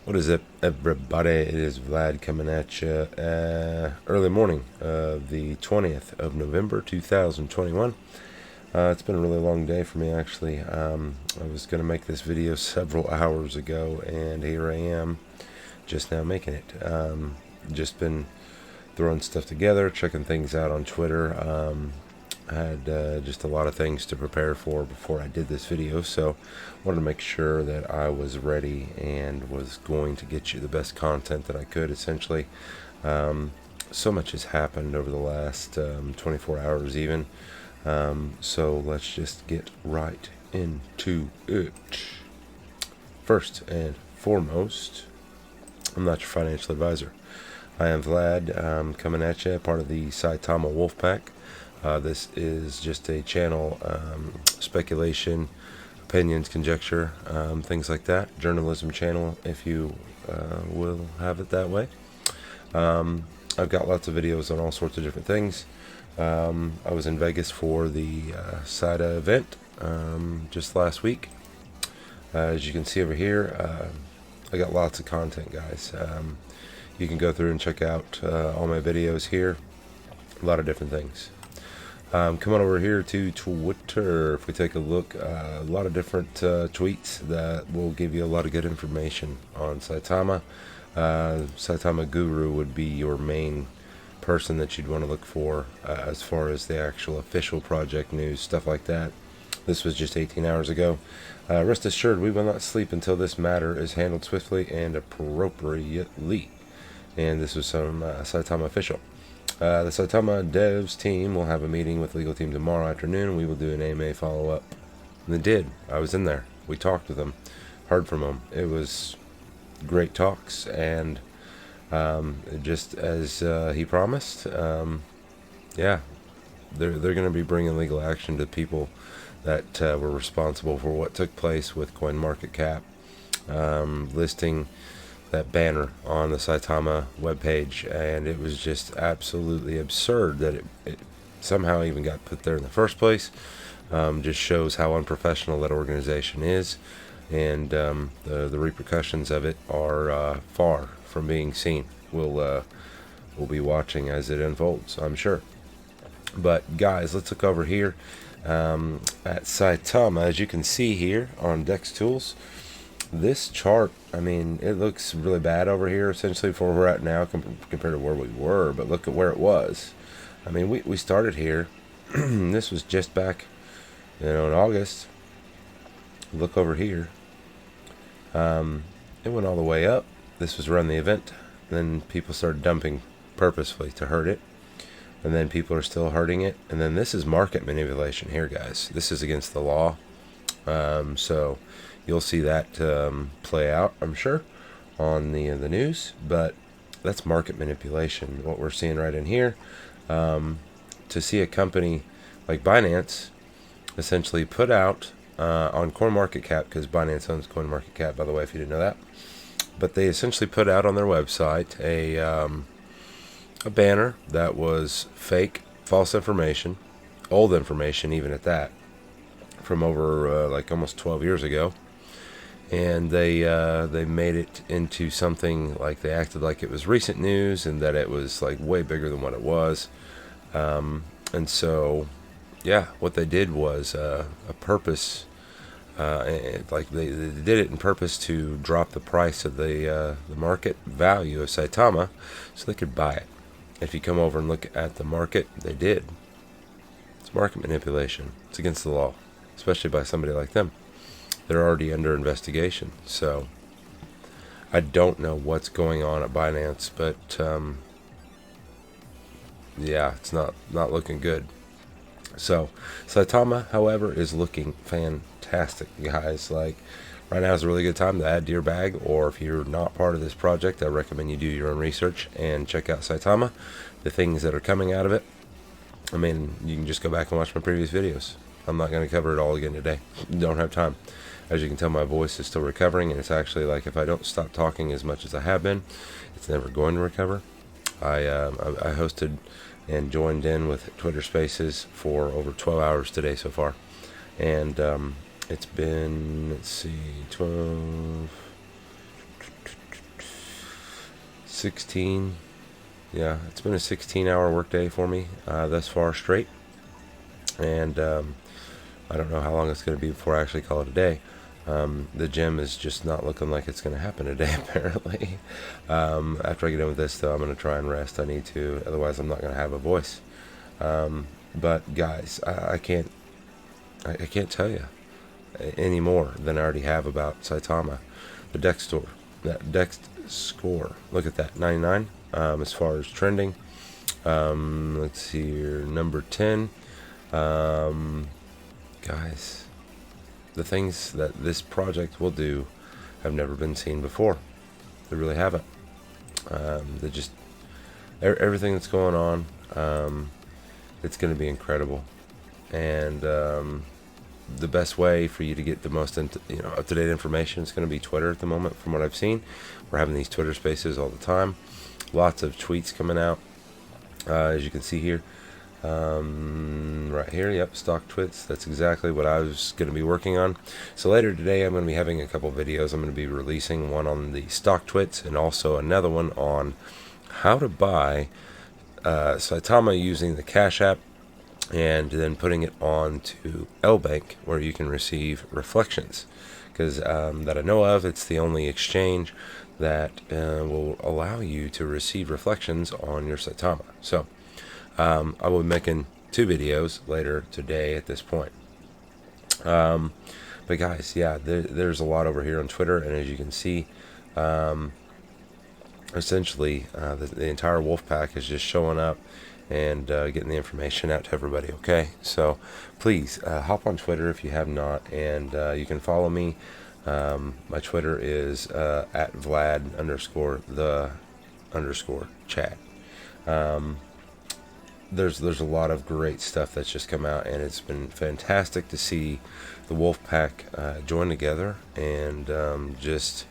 What is it, everybody? It is Vlad coming at you early morning of the 20th of November 2021. It's been a really long day for me, actually. I was going to make this video several hours ago, and here I am just now making it. Just been throwing stuff together, checking things out on Twitter. I had just a lot of things to prepare for before I did this video, so wanted to make sure that I was ready and was going to get you the best content that I could, essentially. So much has happened over the last 24 hours even, so let's just get right into it. First and foremost, I'm not your financial advisor. I am Vlad, coming at you, part of the Saitama Wolfpack. This is just a channel, speculation, opinions, conjecture, things like that. Journalism channel, if you will have it that way. I've got lots of videos on all sorts of different things. I was in Vegas for the SAITA event just last week. As you can see over here, I got lots of content, guys. You can go through and check out all my videos here. A lot of different things. Come on over here to Twitter. If we take a look, a lot of different tweets that will give you a lot of good information on Saitama. SaitamaGuru would be your main person that you'd want to look for as far as the actual official project news, stuff like that. This was just 18 hours ago. Rest assured, we will not sleep until this matter is handled swiftly and appropriately. And this was some Saitama official. The Saitama devs team will have a meeting with legal team tomorrow afternoon, and we will do an AMA follow-up. And they did. I was in there. We talked with them, heard from them. It was great talks, and just as he promised, yeah, they're going to be bringing legal action to people that were responsible for what took place with CoinMarketCap listing that banner on the Saitama webpage, and it was just absolutely absurd that it somehow even got put there in the first place. Just shows how unprofessional that organization is, and the repercussions of it are far from being seen. We'll be watching as it unfolds, I'm sure. But guys, let's look over here at Saitama. As you can see here on Dex Tools, this chart, I mean, it looks really bad over here, essentially, for where we're at now compared to where we were. But look at where it was. I mean, we started here. This was just back, in August. Look over here. It went all the way up. This was around the event. Then people started dumping purposefully to hurt it. And then people are still hurting it. And then this is market manipulation here, guys. This is against the law. So you'll see that play out, I'm sure, on the news. But that's market manipulation, what we're seeing right in here. To see a company like Binance essentially put out on CoinMarketCap, because Binance owns CoinMarketCap, by the way, if you didn't know that. But they essentially put out on their website a banner that was fake, false information, old information even at that, from over like almost 12 years ago. And they made it into something like they acted like it was recent news and that it was like way bigger than what it was. And so, yeah, what they did was a purpose, like they did it in purpose to drop the price of the market value of Saitama so they could buy it. If you come over and look at the market, they did. It's market manipulation. It's against the law, especially by somebody like them. They're already under investigation. So I don't know what's going on at Binance, but yeah, it's not looking good. So Saitama, however, is looking fantastic, guys. Like, right now is a really good time to add to your bag, or if you're not part of this project, I recommend you do your own research and check out Saitama, the things that are coming out of it. I mean, you can just go back and watch my previous videos. I'm not going to cover it all again today. Don't have time. As you can tell, my voice is still recovering, and it's actually like if I don't stop talking as much as I have been, it's never going to recover. I hosted and joined in with Twitter Spaces for over 12 hours today so far, and it's been, let's see, 12, 16. Yeah, it's been a 16-hour workday for me thus far straight, and I don't know how long it's going to be before I actually call it a day. The gym is just not looking like it's going to happen today, apparently. After I get done with this, though, I'm going to try and rest. I need to, otherwise I'm not going to have a voice. But guys, I can't tell you any more than I already have about Saitama. The Dex score. Look at that, 99. As far as trending, let's see here, number 10. Guys, the things that this project will do have never been seen before. They really haven't. They just everything that's going on. It's going to be incredible, and the best way for you to get the most up-to-date information is going to be Twitter at the moment. From what I've seen, we're having these Twitter spaces all the time. Lots of tweets coming out, as you can see here. Right here, yep, stock twits. That's exactly what I was going to be working on. So later today, I'm going to be having a couple videos. I'm going to be releasing one on the stock twits and also another one on how to buy Saitama using the Cash App, and then putting it on to LBank, where you can receive reflections. Because that I know of, it's the only exchange that will allow you to receive reflections on your Saitama. So I will be making 2 videos later today at this point. But guys, yeah, there's a lot over here on Twitter, and as you can see, essentially the entire wolf pack is just showing up and getting the information out to everybody. Okay, so please hop on Twitter if you have not, and you can follow me. My Twitter is at Vlad_the_chat. There's a lot of great stuff that's just come out, and it's been fantastic to see the wolf pack join together and just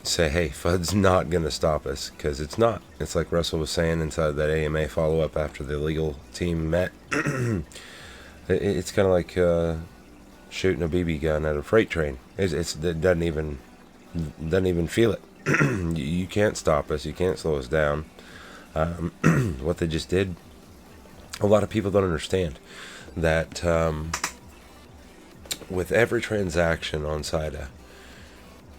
say, hey, FUD's not going to stop us, because it's not. It's like Russell was saying inside that AMA follow-up after the legal team met. It's kind of like shooting a BB gun at a freight train. It doesn't even feel it. You can't stop us. You can't slow us down. What they just did, a lot of people don't understand that with every transaction on SAITA,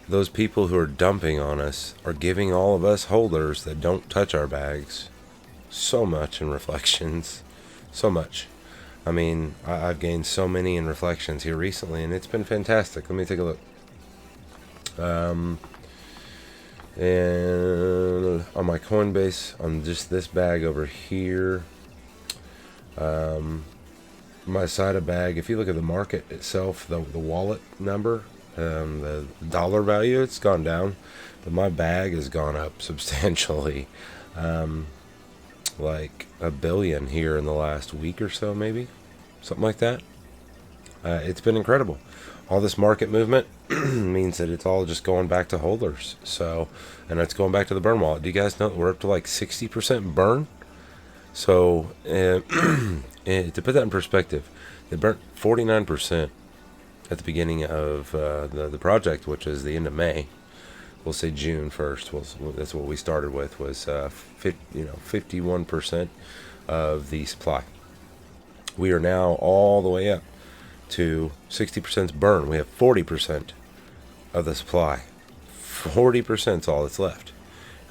those people who are dumping on us are giving all of us holders that don't touch our bags so much in reflections. So much. I mean, I've gained so many in reflections here recently, and it's been fantastic. Let me take a look. And on my Coinbase, on just this bag over here, my SAITA bag, if you look at the market itself, the wallet number, the dollar value, it's gone down, but my bag has gone up substantially. Like $1 billion here in the last week or so, maybe something like that. It's been incredible. All this market movement means that it's all just going back to holders. So, and it's going back to the burn wallet. Do you guys know that we're up to like 60% burn? So to put that in perspective, they burnt 49% at the beginning of the project, which is the end of May. We'll say June 1st. That's what we started with, was 51% of the supply. We are now all the way up to 60% burn. We have 40% of the supply. 40% is all that's left.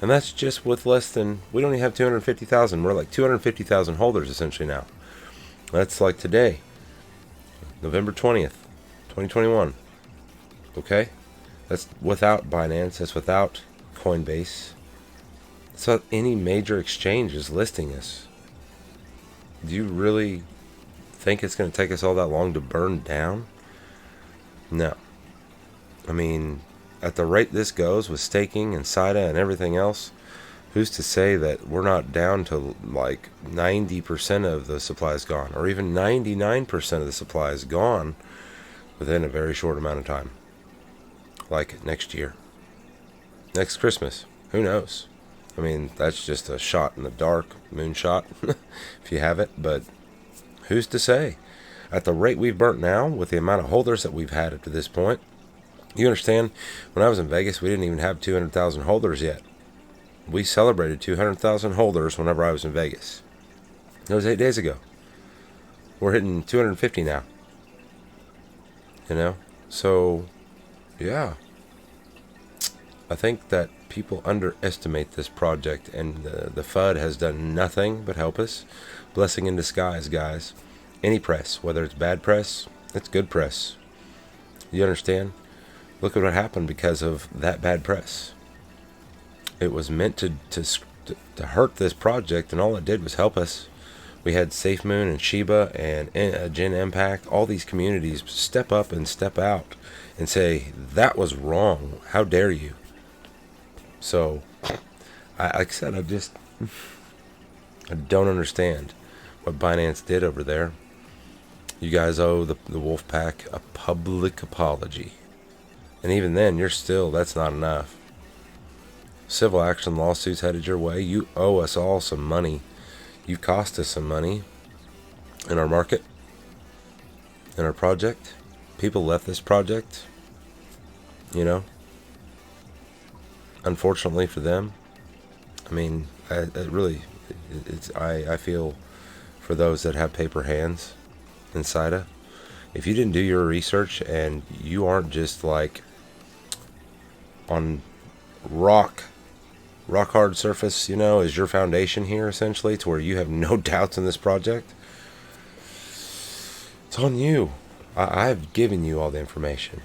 And that's just with less than, we don't even have 250,000. We're like 250,000 holders essentially now. That's like today, November 20th, 2021. Okay? That's without Binance. That's without Coinbase. That's without any major exchanges listing us. Do you really think it's going to take us all that long to burn down? No. I mean, at the rate this goes with staking and SAITA and everything else, who's to say that we're not down to like 90% of the supply is gone, or even 99% of the supply is gone within a very short amount of time? Like next year, next Christmas, who knows? I mean, that's just a shot in the dark, moonshot, if you have it, but who's to say? At the rate we've burnt now, with the amount of holders that we've had up to this point, you understand, when I was in Vegas, we didn't even have 200,000 holders yet. We celebrated 200,000 holders whenever I was in Vegas. That was 8 days ago. We're hitting 250 now. You know? So, yeah. I think that people underestimate this project, and the FUD has done nothing but help us. Blessing in disguise, guys. Any press, whether it's bad press, it's good press. You understand? Look at what happened because of that bad press. It was meant to hurt this project, and all it did was help us. We had SafeMoon and Shiba and Gen Impact, all these communities step up and step out and say, that was wrong. How dare you? So, like I said, I don't understand what Binance did over there. You guys owe the Wolfpack a public apology. And even then, that's not enough. Civil action lawsuits headed your way. You owe us all some money. You've cost us some money in our market, in our project. People left this project, you know. Unfortunately for them. I mean, I feel for those that have paper hands in SAITA. If you didn't do your research and you aren't just like on rock hard surface, you know, is your foundation here essentially, to where you have no doubts in this project, it's on you. I've given you all the information.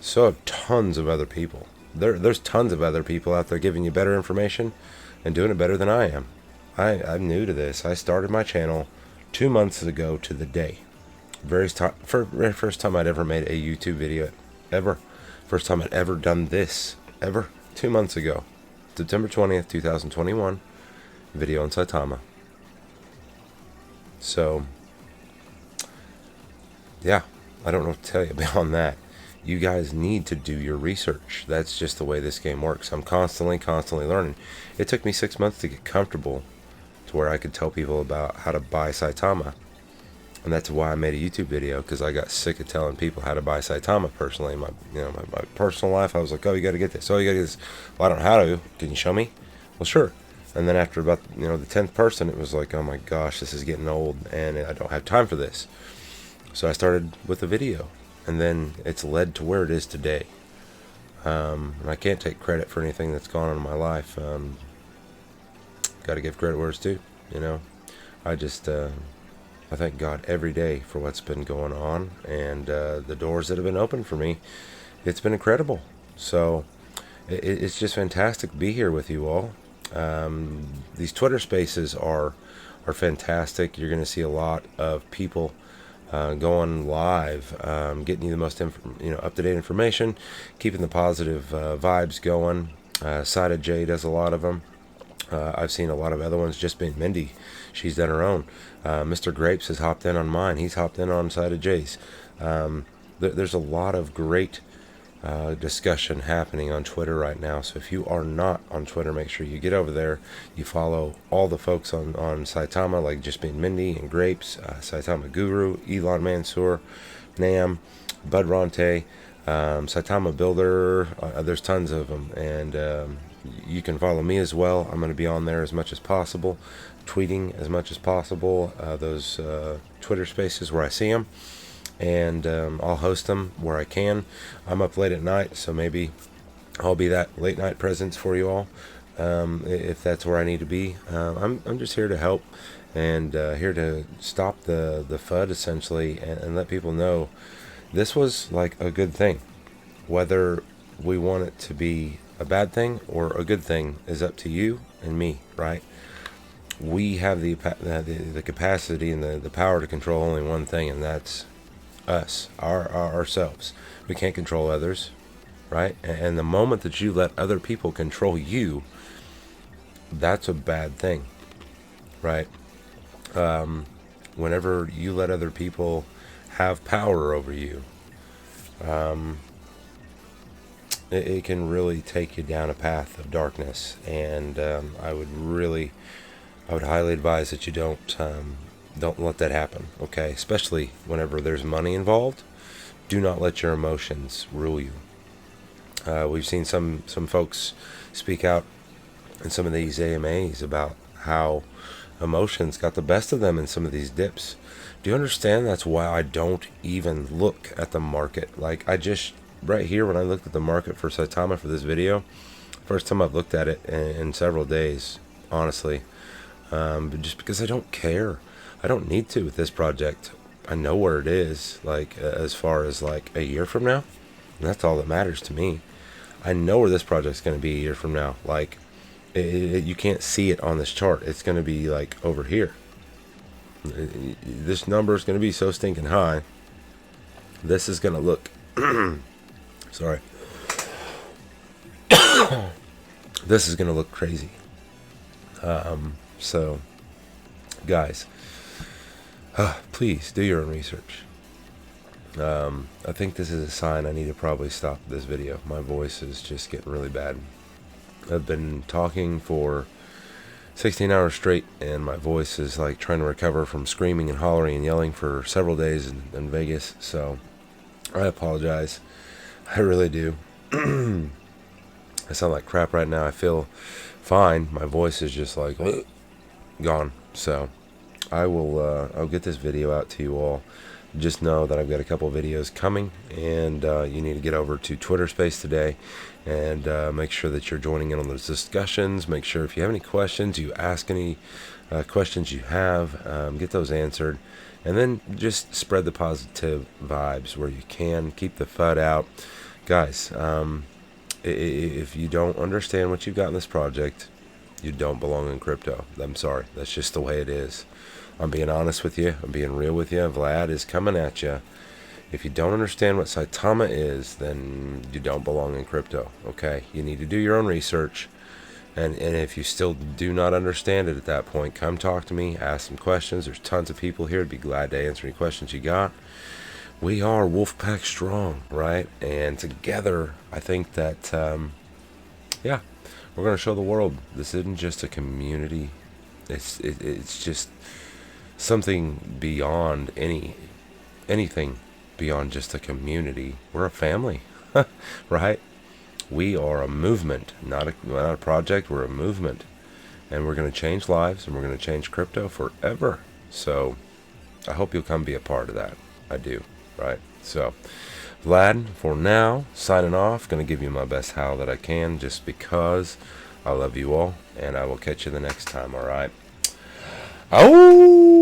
So have tons of other people. There's tons of other people out there giving you better information and doing it better than I am. I'm new to this. I started my channel 2 months ago to the day. Very first time I'd ever made a YouTube video ever. First time I'd ever done this ever. 2 months ago. September 20th, 2021. Video on Saitama. So, yeah. I don't know what to tell you beyond that. You guys need to do your research. That's just the way this game works. I'm constantly learning. It took me 6 months to get comfortable to where I could tell people about how to buy Saitama. And that's why I made a YouTube video, because I got sick of telling people how to buy Saitama personally. In my personal life, I was like, oh, you got to get this. Oh, you got to get this. Well, I don't know how to. Can you show me? Well, sure. And then after about, the 10th person, it was like, oh my gosh, this is getting old, and I don't have time for this. So I started with a video. And then it's led to where it is today. And I can't take credit for anything that's gone on in my life. Got to give credit where it's due, you know. I thank God every day for what's been going on, and the doors that have been open for me. It's been incredible. So it's just fantastic to be here with you all. These Twitter spaces are fantastic. You're going to see a lot of people going live, getting you the most up-to-date information, keeping the positive vibes going. Saita J does a lot of them. I've seen a lot of other ones. Just been Mindy, she's done her own. Mr. Grapes has hopped in on mine. He's hopped in on Saita J's. There's a lot of great discussion happening on Twitter right now. So if you are not on Twitter, make sure you get over there. You follow all the folks on Saitama, like Just Being Mindy and Grapes, SaitamaGuru, Elon Mansour, Nam, Bud Ronte, Saitama Builder. There's tons of them, and you can follow me as well. I'm going to be on there as much as possible, tweeting as much as possible, those Twitter spaces where I see them. And I'll host them where I can. I'm up late at night, so maybe I'll be that late night presence for you all, if that's where I need to be. I'm just here to help, and here to stop the FUD essentially, and let people know this was like a good thing. Whether we want it to be a bad thing or a good thing is up to you and me, right? We have the capacity and the power to control only one thing, and that's us, ourselves. We can't control others, right? And the moment that you let other people control you, that's a bad thing, right? Whenever you let other people have power over you, it can really take you down a path of darkness. And I would highly advise that you don't let that happen, okay? Especially whenever there's money involved. Do not let your emotions rule you. We've seen some folks speak out in some of these AMAs about how emotions got the best of them in some of these dips. Do you understand? That's why I don't even look at the market. Like, I just, right here, when I looked at the market for Saitama for this video, first time I've looked at it in several days, honestly. But just because I don't care. I don't need to with this project. I know where it is, like, as far as, like, a year from now. And that's all that matters to me. I know where this project's going to be a year from now. Like, you can't see it on this chart. It's going to be, like, over here. This number is going to be so stinking high. This is going to look... sorry. This is going to look crazy. So, guys, please do your own research. I think this is a sign I need to probably stop this video. My voice is just getting really bad. I've been talking for 16 hours straight, and my voice is like trying to recover from screaming and hollering and yelling for several days in Vegas. So I apologize. I really do. I sound like crap right now. I feel fine. My voice is just like gone. So I'll get this video out to you all. Just know that I've got a couple videos coming, and you need to get over to Twitter Space today and make sure that you're joining in on those discussions. Make sure if you have any questions, you ask any questions you have, get those answered, and then just spread the positive vibes where you can. Keep the FUD out. Guys, if you don't understand what you've got in this project, you don't belong in crypto. I'm sorry. That's just the way it is. I'm being honest with you. I'm being real with you. Vlad is coming at you. If you don't understand what Saitama is, then you don't belong in crypto. Okay? You need to do your own research. And if you still do not understand it at that point, come talk to me. Ask some questions. There's tons of people here. I'd be glad to answer any questions you got. We are Wolfpack strong, right? And together, I think that, yeah, we're going to show the world this isn't just a community. It's just something beyond anything beyond just a community. We're a family, right? We are a movement, not a project. We're a movement, and we're going to change lives, and we're going to change crypto forever. So I hope you'll come be a part of that. I do, right? So Vlad, for now, signing off. Going to give you my best howl that I can, just because I love you all, and I will catch you the next time. All right. Oh.